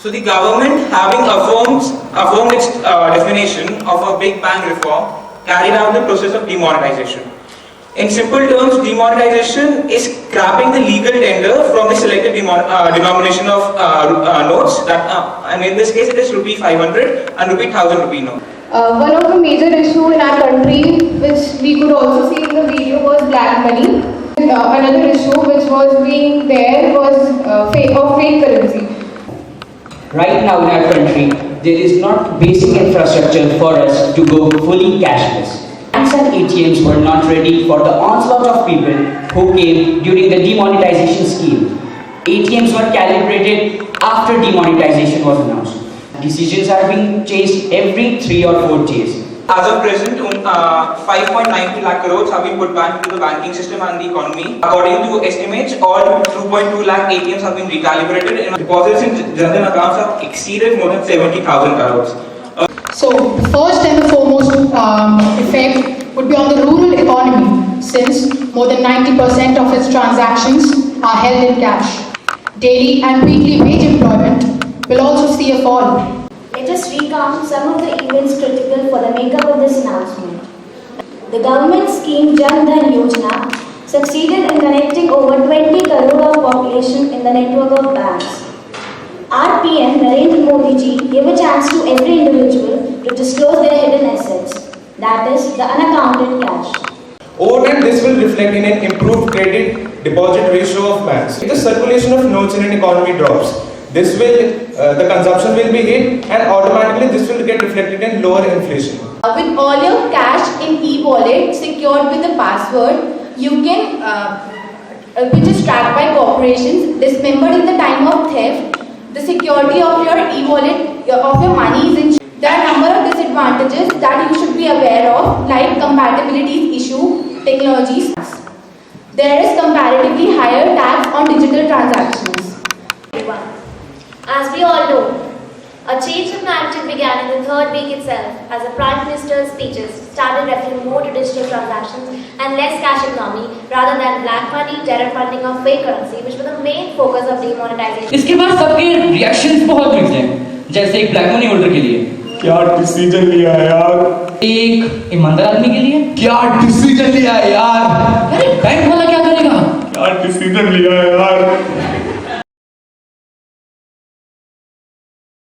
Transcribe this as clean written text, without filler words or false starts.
So the government, having affirmed its definition of a big bang reform, carried out the process of demonetization. In simple terms, demonetization is scrapping the legal tender from the selected denomination of notes, and in this case it is rupee 500 and rupee 1000 rupee note. One of the major issues in our country, which we could also see in the video, was black money. Another issue which was being there was fake currency. Right now in our country, there is not basic infrastructure for us to go fully cashless. Banks and ATMs were not ready for the onslaught of people who came during the demonetization scheme. ATMs were calibrated after demonetization was announced. Decisions are being changed every 3 or 4 days. As of present, 5.92 lakh crores have been put back into the banking system and the economy. According to estimates, all 2.2 lakh ATMs have been recalibrated and deposits in Jan Dhan accounts have exceeded more than 70,000 crores. So, the first and the foremost effect would be on the rural economy, since more than 90% of its transactions are held in cash. Daily and weekly wage employment will also see a fall. Let us recount some of the events critical for the makeup of this announcement. The government scheme Jan Dhan Yojana succeeded in connecting over 20 crore of population in the network of banks. Our PM Narendra Modi ji gave a chance to every individual to disclose their hidden assets, that is, the unaccounted cash. Over time, this will reflect in an improved credit deposit ratio of banks. If the circulation of notes in an economy drops, this will, the consumption will be hit, and automatically this will get reflected in lower inflation. With all your cash in e-wallet secured with a password, you can, which is tracked by corporations, dismembered in the time of theft, the security of your e-wallet, of your money is ensured. There are a number of disadvantages that you should be aware of, like compatibility issue, technologies. There is comparatively higher tax on digital transactions. As we all know, a change of narrative began in the third week itself as the Prime Minister's speeches started referring more to digital transactions and less cash economy rather than black money, terror funding of fake currency, which were the main focus of demonetization. इसके बाद सबके reactions बहुत मिलते हैं, जैसे एक black money holder के लिए क्या डिसीजन लिया है यार? एक ईमानदार आदमी के लिए क्या डिसीजन लिया है यार? अरे बैंक वाला क्या करेगा? क्या डिसीजन लिया है यार?